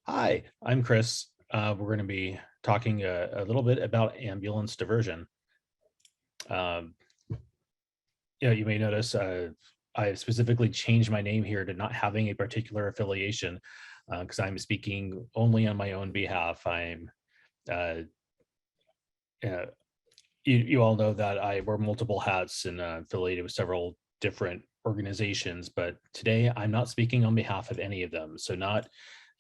Hi, I'm Chris. We're going to be talking a little bit about ambulance diversion. Um, you may notice I specifically changed my name here to not having a particular affiliation because I'm speaking only on my own behalf. Uh, uh, you all know that I wear multiple hats and affiliated with several different organizations, but today I'm not speaking on behalf of any of them. So not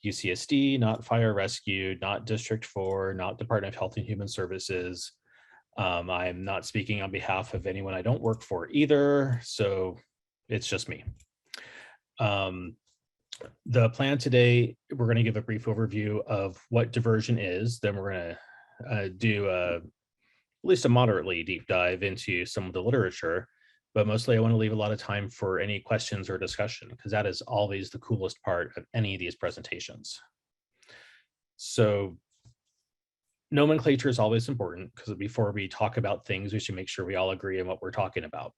UCSD, not Fire Rescue, not District 4, not Department of Health and Human Services. I'm not speaking on behalf of anyone I don't work for either. So it's just me. Um, the plan today, we're going to give a brief overview of what diversion is. Then we're going to do at least a moderately deep dive into some of the literature. But mostly, I want to leave a lot of time for any questions or discussion because that is always the coolest part of any of these presentations. So nomenclature is always important because before we talk about things, we should make sure we all agree on what we're talking about.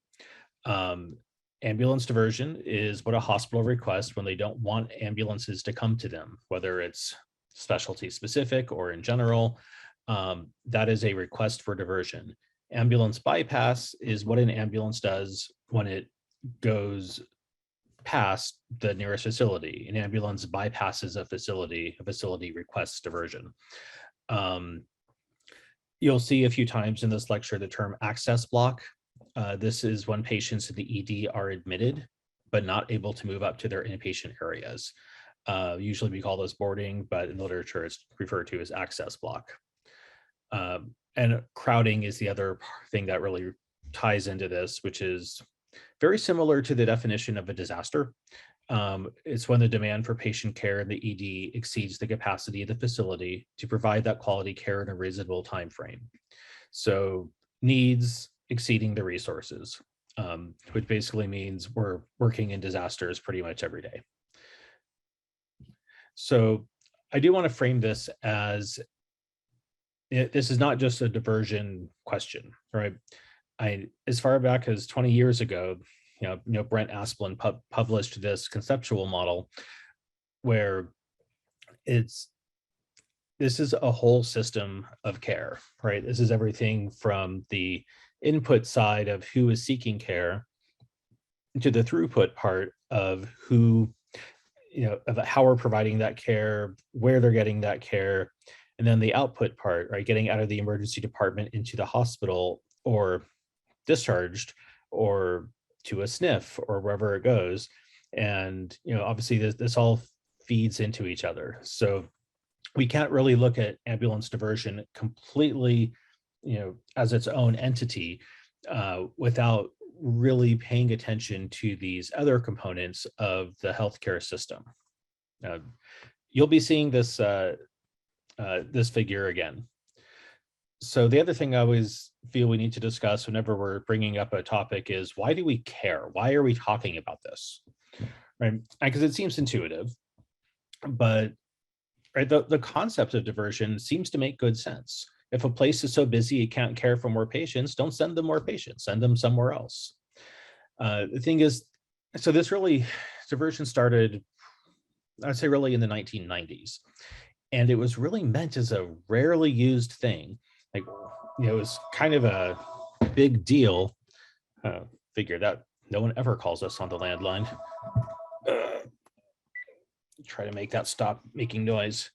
Um, Ambulance diversion is what a hospital requests when they don't want ambulances to come to them, whether it's specialty specific or in general. That is a request for diversion. Ambulance bypass is what an ambulance does when it goes past the nearest facility. An ambulance bypasses a facility requests diversion. Um, You'll see a few times in this lecture the term access block. This is when patients in the ED are admitted, but not able to move up to their inpatient areas. Usually we call this boarding, but in the literature it's referred to as access block. And crowding is the other thing that really ties into this, which is very similar to the definition of a disaster. It's when the demand for patient care in the ED exceeds the capacity of the facility to provide that quality care in a reasonable time frame. So needs exceeding the resources, which basically means we're working in disasters pretty much every day. So I do want to frame this as this is not just a diversion question, right? As far back as 20 years ago, Brent Asplin published this conceptual model where it's this is a whole system of care, right? This is everything from the input side of who is seeking care to the throughput part of who, of how we're providing that care, where they're getting that care, and then the output part, right? Getting out of the emergency department into the hospital or discharged or to a sniff or wherever it goes. And, obviously this all feeds into each other. So we can't really look at ambulance diversion completely, as its own entity without really paying attention to these other components of the healthcare system. Uh, you'll be seeing this figure again. So the other thing I always feel we need to discuss whenever we're bringing up a topic is why do we care? Why are we talking about this? Right? Because it seems intuitive, but right, the concept of diversion seems to make good sense. If a place is so busy it can't care for more patients, don't send them more patients, send them somewhere else. The thing is, so this really diversion started, I'd say, really in the 1990s, and it was really meant as a rarely used thing. Like, it was kind of a big deal. Figure that no one ever calls us on the landline. Try to make that stop making noise.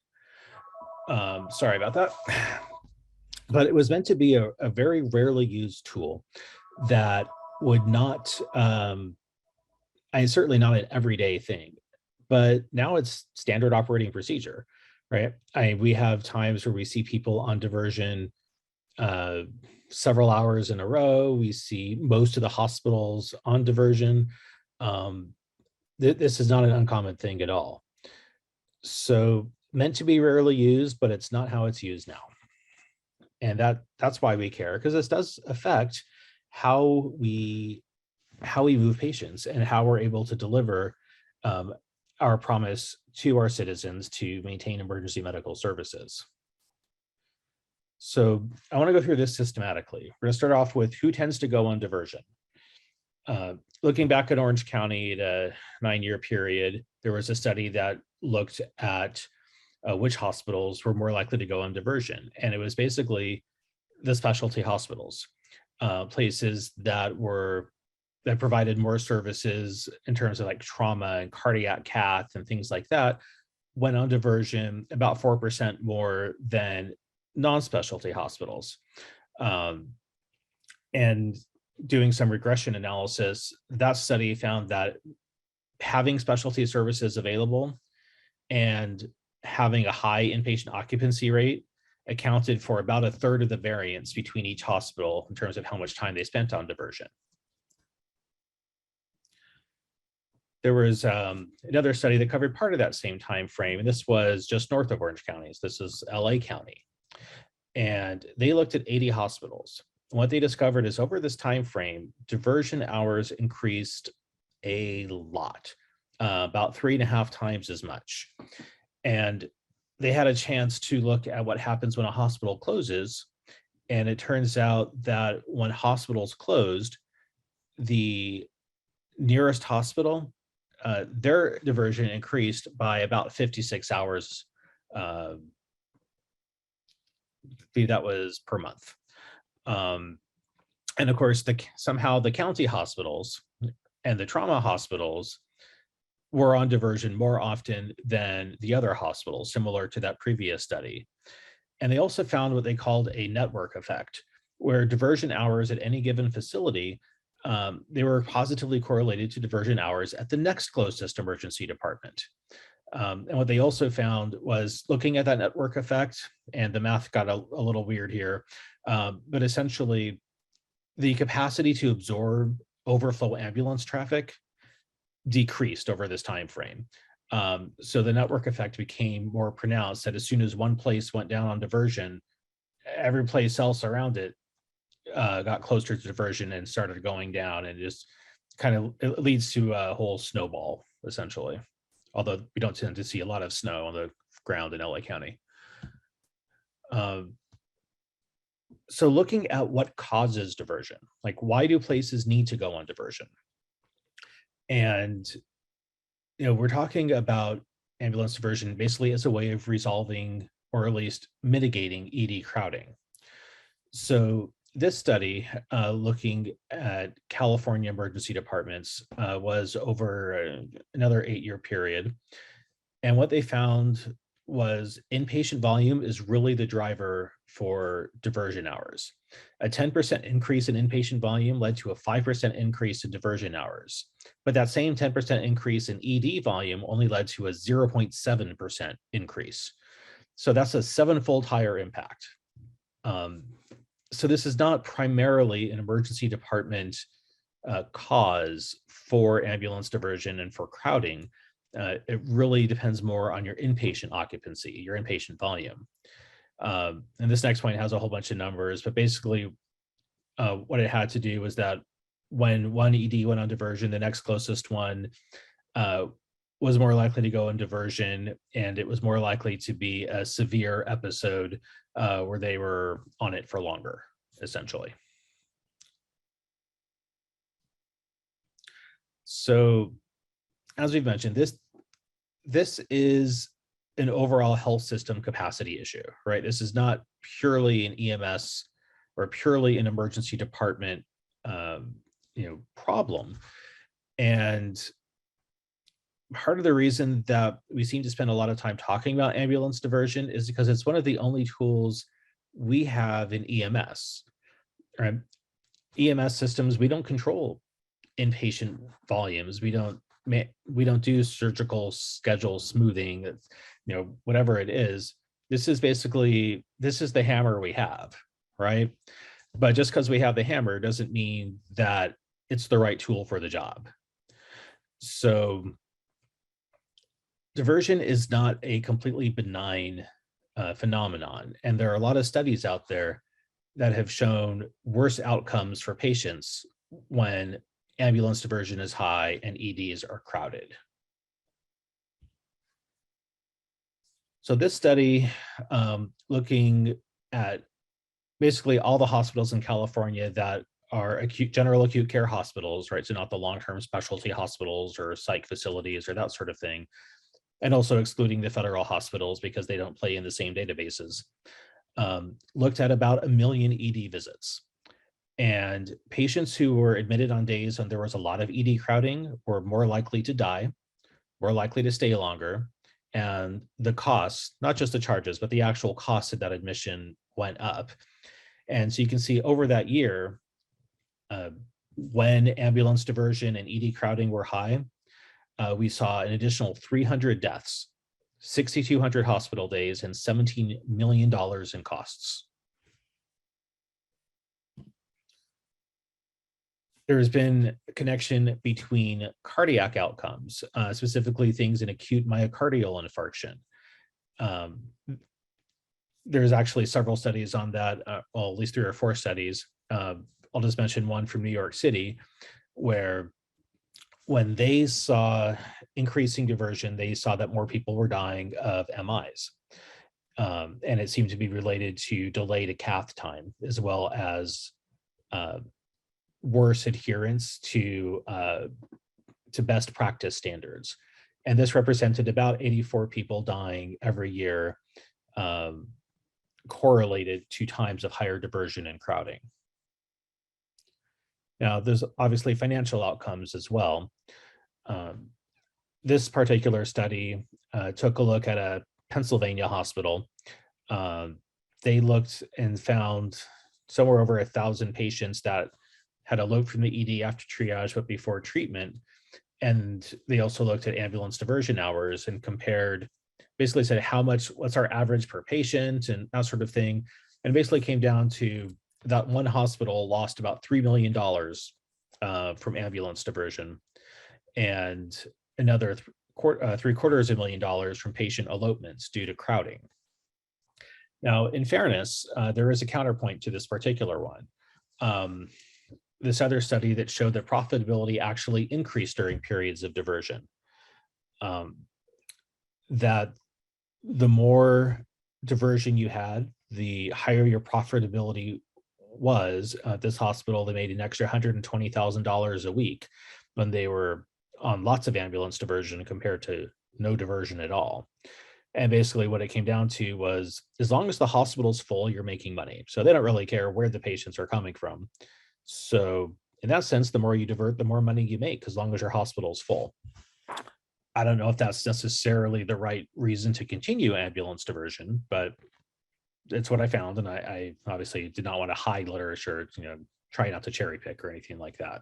Sorry about that. But it was meant to be a very rarely used tool that would not, certainly not an everyday thing, but now it's standard operating procedure, right? We have times where we see people on diversion uh, several hours in a row. We see most of the hospitals on diversion. Um, this is not an uncommon thing at all. So meant to be rarely used, but it's not how it's used now. And that's why we care, because this does affect how we move patients and how we're able to deliver um, our promise to our citizens to maintain emergency medical services. So I want to go through this systematically. We're going to start off with who tends to go on diversion. Looking back at Orange County at a 9-year period, there was a study that looked at which hospitals were more likely to go on diversion. And it was basically the specialty hospitals, places that provided more services in terms of like trauma and cardiac cath and things like that, went on diversion about 4% more than non-specialty hospitals. Um, and doing some regression analysis, that study found that having specialty services available and having a high inpatient occupancy rate accounted for about a third of the variance between each hospital in terms of how much time they spent on diversion. There was another study that covered part of that same time frame, and this was just north of Orange County. So this is LA County. And they looked at 80 hospitals. And what they discovered is over this time frame, diversion hours increased a lot, about 3.5 times as much. And they had a chance to look at what happens when a hospital closes. And it turns out that when hospitals closed, the nearest hospital, their diversion increased by about 56 hours. That was per month. And of course, somehow the county hospitals and the trauma hospitals were on diversion more often than the other hospitals, similar to that previous study. And they also found what they called a network effect, where diversion hours at any given facility, they were positively correlated to diversion hours at the next closest emergency department. And what they also found was looking at that network effect, and the math got a little weird here, but essentially the capacity to absorb overflow ambulance traffic decreased over this time frame. So the network effect became more pronounced, that as soon as one place went down on diversion, every place else around it got closer to diversion and started going down, and just kind of it leads to a whole snowball, essentially. Although we don't tend to see a lot of snow on the ground in LA County. So looking at what causes diversion, like why do places need to go on diversion? And we're talking about ambulance diversion basically as a way of resolving or at least mitigating ED crowding. So this study, looking at California emergency departments, was over another 8-year period. And what they found was inpatient volume is really the driver for diversion hours. A 10% increase in inpatient volume led to a 5% increase in diversion hours. But that same 10% increase in ED volume only led to a 0.7% increase. So that's a 7-fold higher impact. So this is not primarily an emergency department cause for ambulance diversion and for crowding. It really depends more on your inpatient occupancy, your inpatient volume. And this next point has a whole bunch of numbers, but basically what it had to do was that when one ED went on diversion, the next closest one was more likely to go on diversion, and it was more likely to be a severe episode where they were on it for longer, essentially. So as we've mentioned, this is an overall health system capacity issue, right? This is not purely an EMS or purely an emergency department problem. And part of the reason that we seem to spend a lot of time talking about ambulance diversion is because it's one of the only tools we have in EMS. Right? EMS systems, we don't control inpatient volumes. We don't do surgical schedule smoothing, whatever it is. This is the hammer we have, right? But just because we have the hammer doesn't mean that it's the right tool for the job. So diversion is not a completely benign phenomenon. And there are a lot of studies out there that have shown worse outcomes for patients when ambulance diversion is high and EDs are crowded. So this study, looking at basically all the hospitals in California that are general acute care hospitals, right? So not the long-term specialty hospitals or psych facilities or that sort of thing. and also excluding the federal hospitals because they don't play in the same databases, looked at about 1 million ED visits. And patients who were admitted on days when there was a lot of ED crowding were more likely to die, more likely to stay longer, and the costs, not just the charges, but the actual cost of that admission went up. And so you can see over that year, uh, when ambulance diversion and ED crowding were high, we saw an additional 300 deaths, 6,200 hospital days, and $17 million in costs. There's been a connection between cardiac outcomes, specifically things in acute myocardial infarction. Um, there's actually several studies on that, well, at least 3 or 4 studies. I'll just mention one from New York City, where when they saw increasing diversion, they saw that more people were dying of MIs. And it seemed to be related to delayed cath time, as well as worse adherence to best practice standards. And this represented about 84 people dying every year, correlated to times of higher diversion and crowding. Now, there's obviously financial outcomes as well. This particular study took a look at a Pennsylvania hospital. They looked and found somewhere over 1,000 patients that had eloped from the ED after triage, but before treatment. And they also looked at ambulance diversion hours and compared, basically said what's our average per patient and that sort of thing. And basically came down to that one hospital lost about $3 million from ambulance diversion, and another $750,000 from patient elopements due to crowding. Now, in fairness, there is a counterpoint to this particular one. This other study that showed that profitability actually increased during periods of diversion. That the more diversion you had, the higher your profitability was. At this hospital, they made an extra $120,000 a week when they were on lots of ambulance diversion compared to no diversion at all. And basically what it came down to was, as long as the hospital's full, you're making money. So they don't really care where the patients are coming from. So in that sense, the more you divert, the more money you make, as long as your hospital's full. I don't know if that's necessarily the right reason to continue ambulance diversion, but it's what I found. And I obviously did not want to hide literature, try not to cherry pick or anything like that.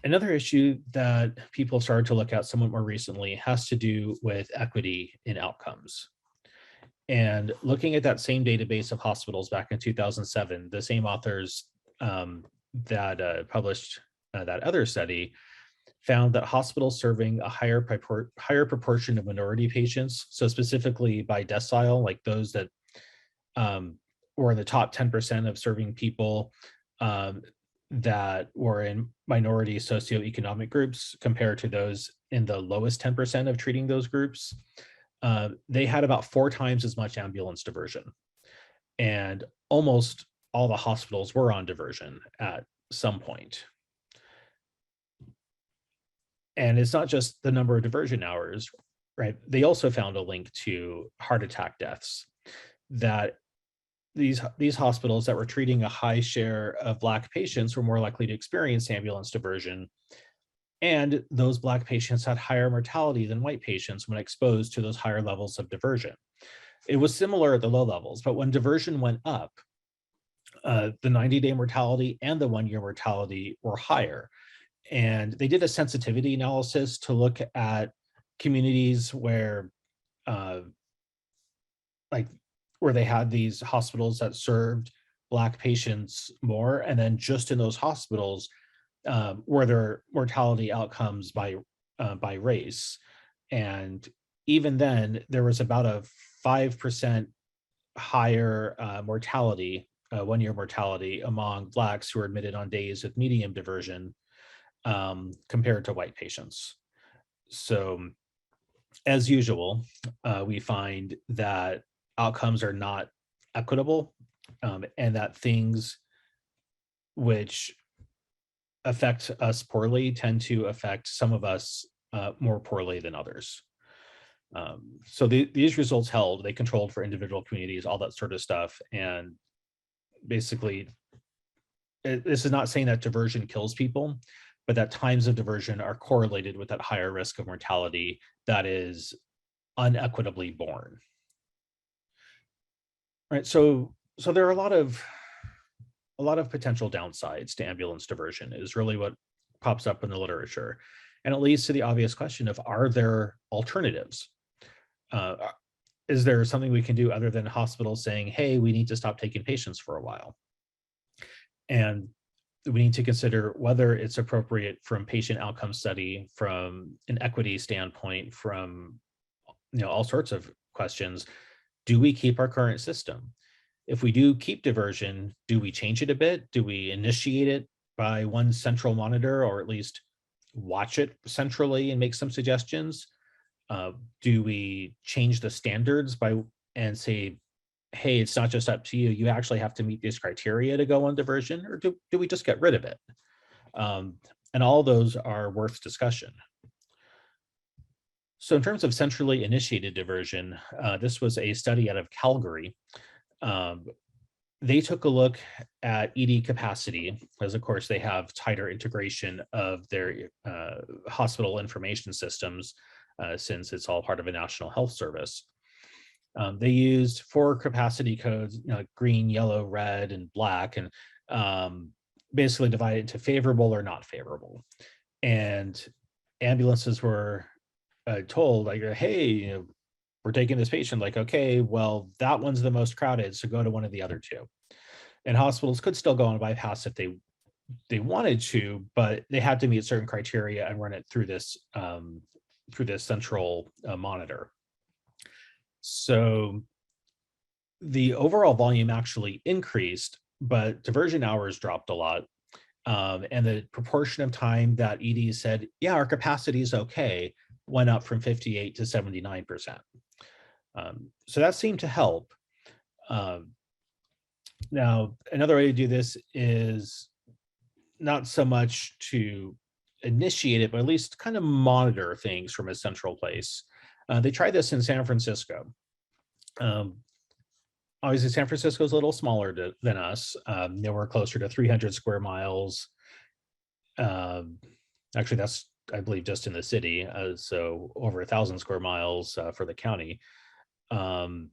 Another issue that people started to look at somewhat more recently has to do with equity in outcomes. And looking at that same database of hospitals back in 2007, the same authors that published that other study found that hospitals serving a higher proportion of minority patients, so specifically by decile, like those that were in the top 10% of serving people that were in minority socioeconomic groups compared to those in the lowest 10% of treating those groups, they had about 4 times as much ambulance diversion. And almost all the hospitals were on diversion at some point. And it's not just the number of diversion hours, right? They also found a link to heart attack deaths, that these hospitals that were treating a high share of Black patients were more likely to experience ambulance diversion. And those Black patients had higher mortality than white patients when exposed to those higher levels of diversion. It was similar at the low levels, but when diversion went up, the 90-day mortality and the 1-year mortality were higher. And they did a sensitivity analysis to look at communities where they had these hospitals that served Black patients more, and then just in those hospitals were their mortality outcomes by race. And even then, there was about a 5% higher mortality, 1-year mortality among Blacks who were admitted on days with medium diversion compared to white patients. So as usual, we find that outcomes are not equitable, and that things which affect us poorly tend to affect some of us more poorly than others. So these results held. They controlled for individual communities, all that sort of stuff, and basically, this is not saying that diversion kills people, but that times of diversion are correlated with that higher risk of mortality that is unequitably borne. Right. So there are a lot of potential downsides to ambulance diversion is really what pops up in the literature. And it leads to the obvious question of, are there alternatives? Is there something we can do other than hospitals saying, hey, we need to stop taking patients for a while? And we need to consider whether it's appropriate from patient outcome study, from an equity standpoint, from all sorts of questions. Do we keep our current system? If we do keep diversion, do we change it a bit? Do we initiate it by one central monitor, or at least watch it centrally and make some suggestions? Do we change the standards and say, hey, it's not just up to you, you actually have to meet these criteria to go on diversion, or do we just get rid of it? And all those are worth discussion. So in terms of centrally initiated diversion, this was a study out of Calgary. They took a look at ED capacity, as of course they have tighter integration of their hospital information systems, since it's all part of a national health service. They used 4 capacity codes, green, yellow, red, and black, and basically divided into favorable or not favorable. And ambulances were told, like, hey, we're taking this patient, like, okay, well, that one's the most crowded, so go to one of the other 2. And hospitals could still go on bypass if they wanted to, but they had to meet certain criteria and run it through this central monitor. So the overall volume actually increased, but diversion hours dropped a lot. And the proportion of time that ED said, yeah, our capacity is okay, went up from 58 to 79%. So that seemed to help. Now, another way to do this is not so much to initiate it, but at least kind of monitor things from a central place. They tried this in San Francisco. Obviously, San Francisco is a little smaller than us. They were closer to 300 square miles. Actually, that's, I believe, just in the city. So over 1,000 square miles for the county. And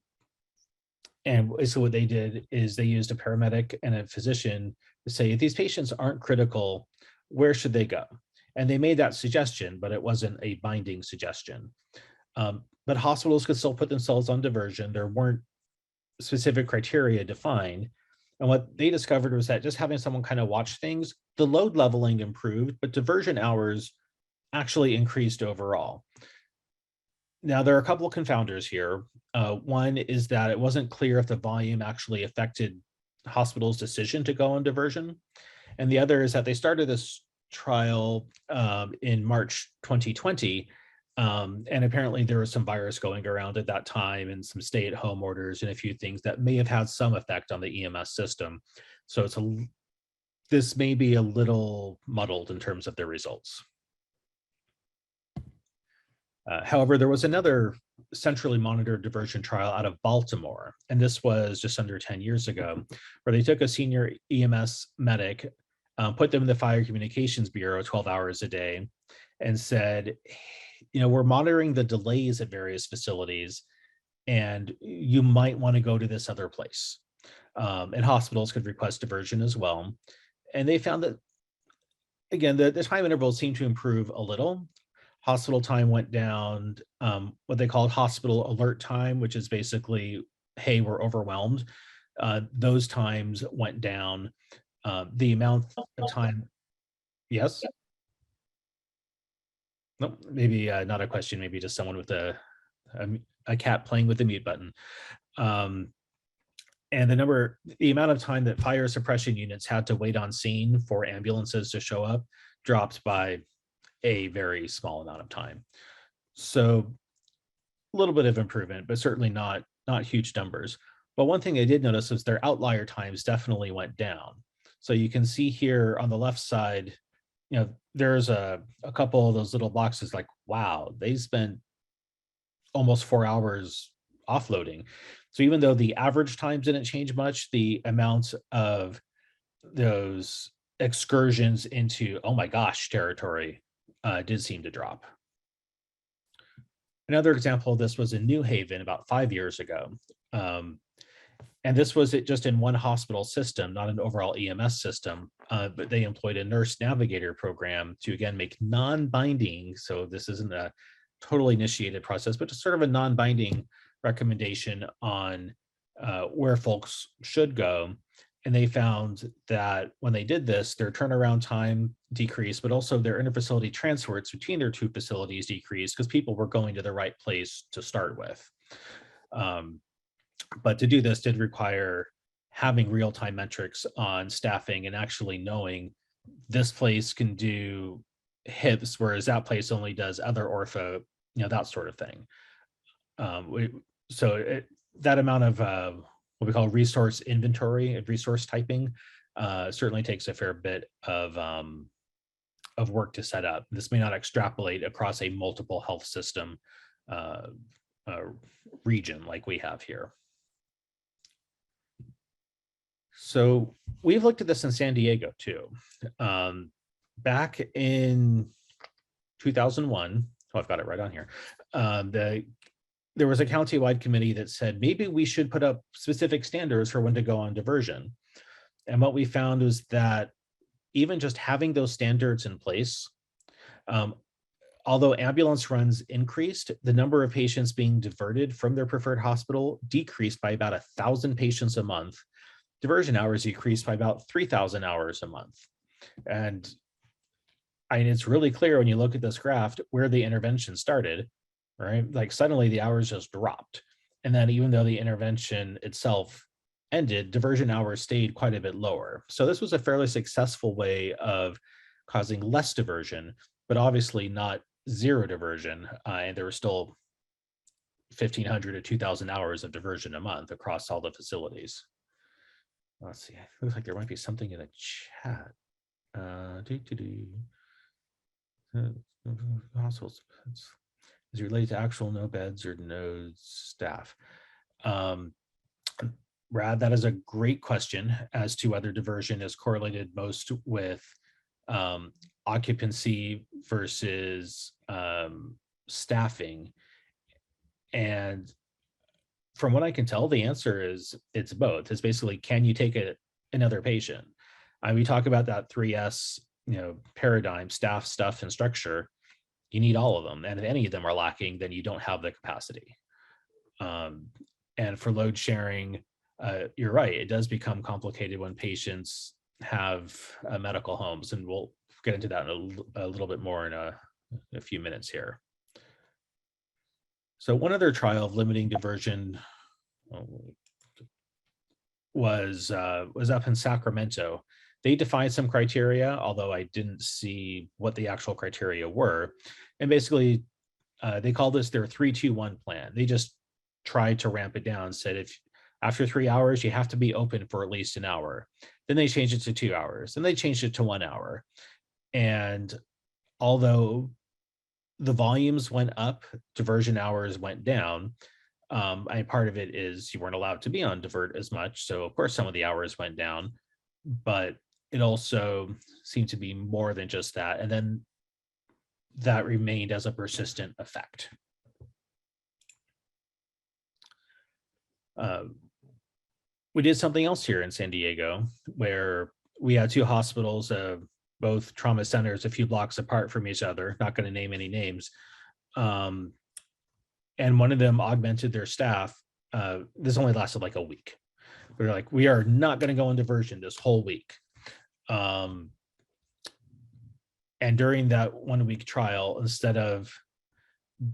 so what they did is they used a paramedic and a physician to say, if these patients aren't critical, where should they go? And they made that suggestion, but it wasn't a binding suggestion. But hospitals could still put themselves on diversion. There weren't specific criteria defined. And what they discovered was that just having someone kind of watch things, the load leveling improved, but diversion hours actually increased overall. Now, there are a couple of confounders here. One is that it wasn't clear if the volume actually affected hospitals' decision to go on diversion. And the other is that they started this trial in March 2020. And apparently there was some virus going around at that time and some stay-at-home orders and a few things that may have had some effect on the EMS system. So this may be a little muddled in terms of their results. However, there was another centrally monitored diversion trial out of Baltimore, and this was just under 10 years ago, where they took a senior EMS medic, put them in the Fire Communications Bureau 12 hours a day, and said, we're monitoring the delays at various facilities, and you might want to go to this other place. And hospitals could request diversion as well. And they found that, again, the time intervals seemed to improve a little. Hospital time went down, what they called hospital alert time, which is basically, hey, we're overwhelmed. Those times went down. The amount of time, yes? Nope, maybe not a question, maybe just someone with a cat playing with the mute button. And the amount of time that fire suppression units had to wait on scene for ambulances to show up dropped by a very small amount of time. So a little bit of improvement, but certainly not huge numbers. But one thing I did notice is their outlier times definitely went down. So you can see here on the left side, there's a couple of those little boxes like, wow, they spent almost 4 hours offloading. So even though the average times didn't change much, the amount of those excursions into oh my gosh territory did seem to drop. Another example of this was in New Haven about 5 years ago. Um, and this was it just in one hospital system, not an overall EMS system, but they employed a nurse navigator program to again make non-binding. So this isn't a totally initiated process, but just sort of a non-binding recommendation on where folks should go. And they found that when they did this, their turnaround time decreased, but also their interfacility transfers between their two facilities decreased because people were going to the right place to start with. Um, but to do this did require having real-time metrics on staffing and actually knowing this place can do hips, whereas that place only does other ortho, that sort of thing. We, so it, that amount of what we call resource inventory and resource typing certainly takes a fair bit of work to set up. This may not extrapolate across a multiple health system uh, uh, region like we have here. So we've looked at this in San Diego too. Back in 2001, oh, I've got it right on here. There was a county-wide committee that said maybe we should put up specific standards for when to go on diversion. And what we found was that even just having those standards in place, although ambulance runs increased, the number of patients being diverted from their preferred hospital decreased by about 1,000 patients a month. Diversion hours decreased by about 3,000 hours a month. And it's really clear when you look at this graph where the intervention started, right? Like suddenly the hours just dropped. And then even though the intervention itself ended, diversion hours stayed quite a bit lower. So this was a fairly successful way of causing less diversion, but obviously not zero diversion. And there were still 1,500 to 2,000 hours of diversion a month across all the facilities. Let's see, it looks like there might be something in the chat. Hospitals is related to actual no beds or no staff. Brad, that is a great question as to whether diversion is correlated most with occupancy versus staffing. And from what I can tell, the answer is it's both. It's basically, can you take another patient? We talk about that 3S, paradigm: staff, stuff, and structure. You need all of them, and if any of them are lacking, then you don't have the capacity. And for load sharing, you're right, it does become complicated when patients have medical homes, and we'll get into that in a little bit more in a few minutes here. So one other trial of limiting diversion was up in Sacramento. They defined some criteria, although I didn't see what the actual criteria were. And basically, they called this their 3-2-1 plan. They just tried to ramp it down, said if after 3 hours, you have to be open for at least an hour. Then they changed it to 2 hours. Then they changed it to 1 hour. And although the volumes went up, diversion hours went down. And part of it is you weren't allowed to be on divert as much. So of course, some of the hours went down, but it also seemed to be more than just that. And then that remained as a persistent effect. We did something else here in San Diego where we had two hospitals, both trauma centers a few blocks apart from each other, not going to name any names. And one of them augmented their staff. This only lasted like a week. We were like, we are not going to go on diversion this whole week. And during that 1 week trial, instead of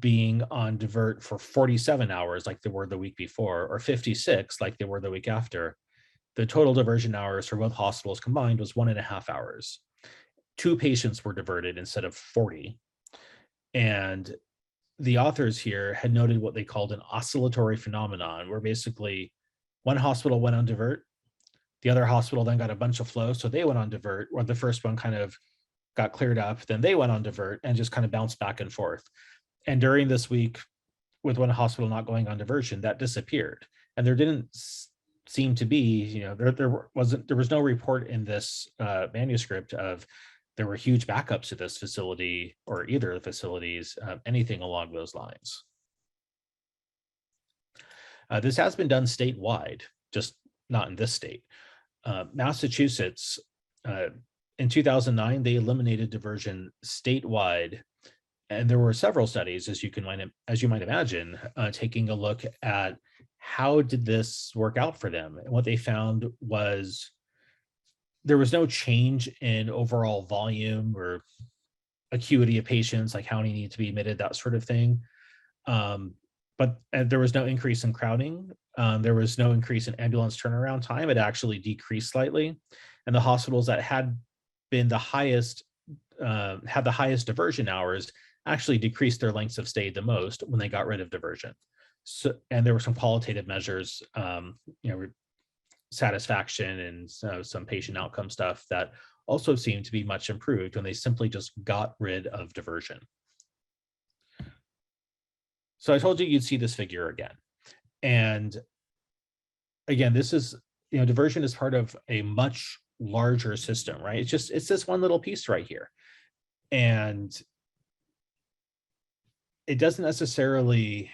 being on divert for 47 hours like they were the week before, or 56 like they were the week after, the total diversion hours for both hospitals combined was 1.5 hours. 2 patients were diverted instead of 40. And the authors here had noted what they called an oscillatory phenomenon, where basically one hospital went on divert, the other hospital then got a bunch of flow, so they went on divert, where the first one kind of got cleared up, then they went on divert and just kind of bounced back and forth. And during this week, with one hospital not going on diversion, that disappeared. And there didn't seem to be, there was no report in this manuscript of there were huge backups to this facility or either of the facilities, anything along those lines. This has been done statewide, just not in this state. Massachusetts, in 2009, they eliminated diversion statewide, and there were several studies, as you might imagine, taking a look at how did this work out for them. And what they found was there was no change in overall volume or acuity of patients, like how many need to be admitted, that sort of thing. But there was no increase in crowding. There was no increase in ambulance turnaround time. It actually decreased slightly. And the hospitals that had been the highest, had the highest diversion hours actually decreased their lengths of stay the most when they got rid of diversion. So, and there were some qualitative measures, satisfaction and some patient outcome stuff that also seemed to be much improved when they simply just got rid of diversion. So I told you you'd see this figure again. And again, this is, diversion is part of a much larger system, right? It's this one little piece right here. And it doesn't necessarily,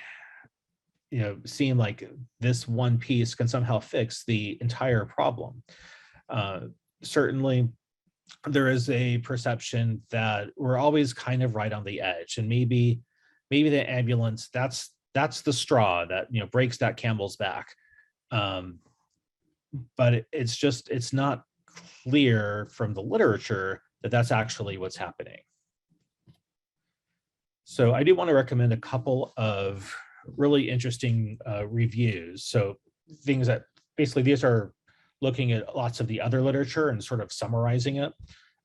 seem like this one piece can somehow fix the entire problem. Certainly, there is a perception that we're always kind of right on the edge, and maybe the ambulance, that's the straw that breaks that camel's back. But it's not clear from the literature that that's actually what's happening. So I do want to recommend a couple of really interesting reviews. So things that basically these are looking at lots of the other literature and sort of summarizing it.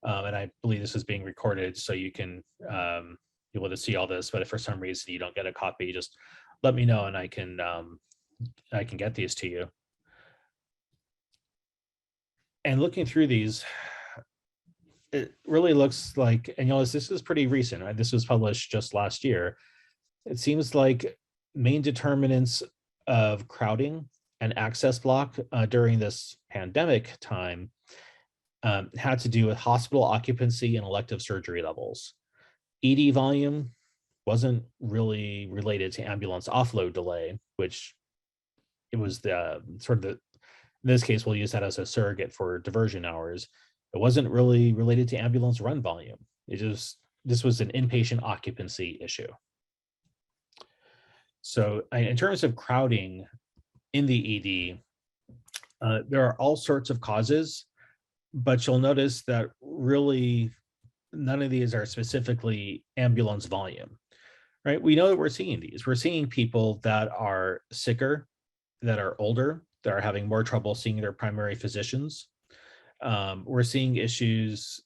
And I believe this is being recorded, so you can be able to see all this. But if for some reason you don't get a copy, just let me know and I can get these to you. And looking through these, it really looks like, and this is pretty recent, right? This was published just last year. It seems like main determinants of crowding and access block during this pandemic time had to do with hospital occupancy and elective surgery levels. ED volume wasn't really related to ambulance offload delay, which it was the sort of the, in this case, we'll use that as a surrogate for diversion hours. It wasn't really related to ambulance run volume. This was an inpatient occupancy issue. So in terms of crowding in the ED, there are all sorts of causes, but you'll notice that really none of these are specifically ambulance volume, right? We know that we're seeing these. We're seeing people that are sicker, that are older, that are having more trouble seeing their primary physicians. We're seeing issues,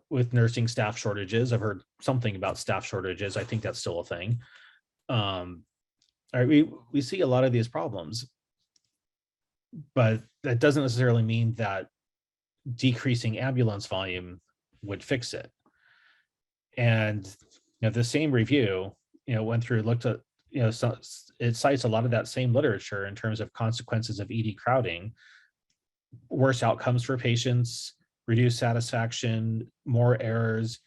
with nursing staff shortages. I've heard something about staff shortages. I think that's still a thing. We see a lot of these problems, but that doesn't necessarily mean that decreasing ambulance volume would fix it. And the same review, went through, looked at, it cites a lot of that same literature in terms of consequences of ED crowding, worse outcomes for patients, reduced satisfaction, more errors,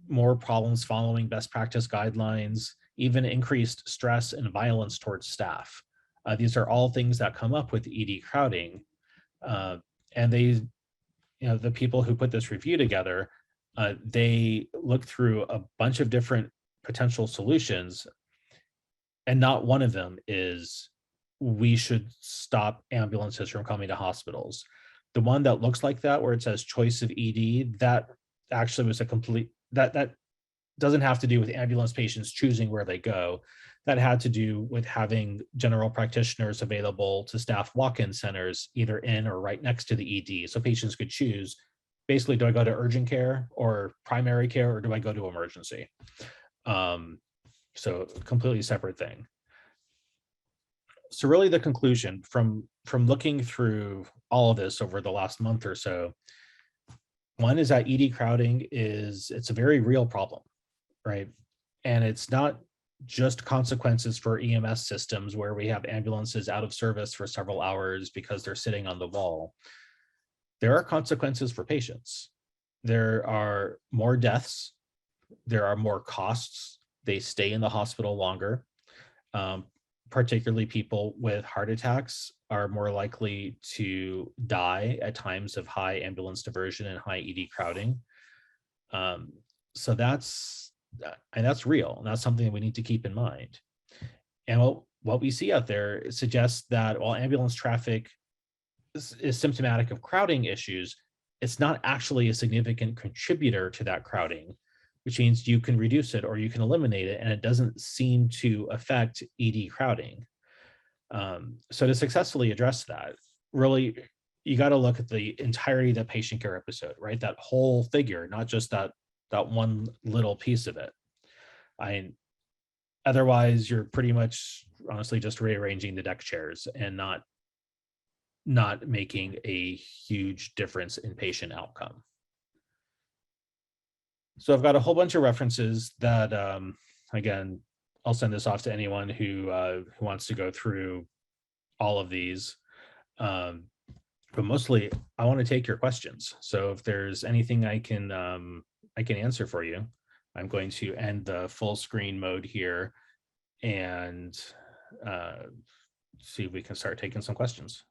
more problems following best practice guidelines, even increased stress and violence towards staff. These are all things that come up with ED crowding. And they, the people who put this review together, they looked through a bunch of different potential solutions, and not one of them is we should stop ambulances from coming to hospitals. The one that looks like that, where it says choice of ED, that actually was a complete, that doesn't have to do with ambulance patients choosing where they go. That had to do with having general practitioners available to staff walk-in centers, either in or right next to the ED. So patients could choose, basically, do I go to urgent care or primary care, or do I go to emergency? So completely separate thing. So really the conclusion from looking through all of this over the last month or so, One is that ED crowding it's a very real problem, right? And it's not just consequences for EMS systems where we have ambulances out of service for several hours because they're sitting on the wall. There are consequences for patients. There are more deaths, there are more costs, they stay in the hospital longer. Um, Particularly people with heart attacks are more likely to die at times of high ambulance diversion and high ED crowding. Um, so that's real, and that's something that we need to keep in mind. And what we see out there suggests that while ambulance traffic is symptomatic of crowding issues, it's not actually a significant contributor to that crowding, which means you can reduce it or you can eliminate it, and it doesn't seem to affect ED crowding. So to successfully address that, really, you got to look at the entirety of the patient care episode, right? That whole figure, not just that one little piece of it. I Otherwise, you're pretty much honestly just rearranging the deck chairs and not making a huge difference in patient outcome. So I've got a whole bunch of references that, again, I'll send this off to anyone who wants to go through all of these. Um, but mostly, I want to take your questions. So if there's anything I can answer for you, I'm going to end the full screen mode here and see if we can start taking some questions.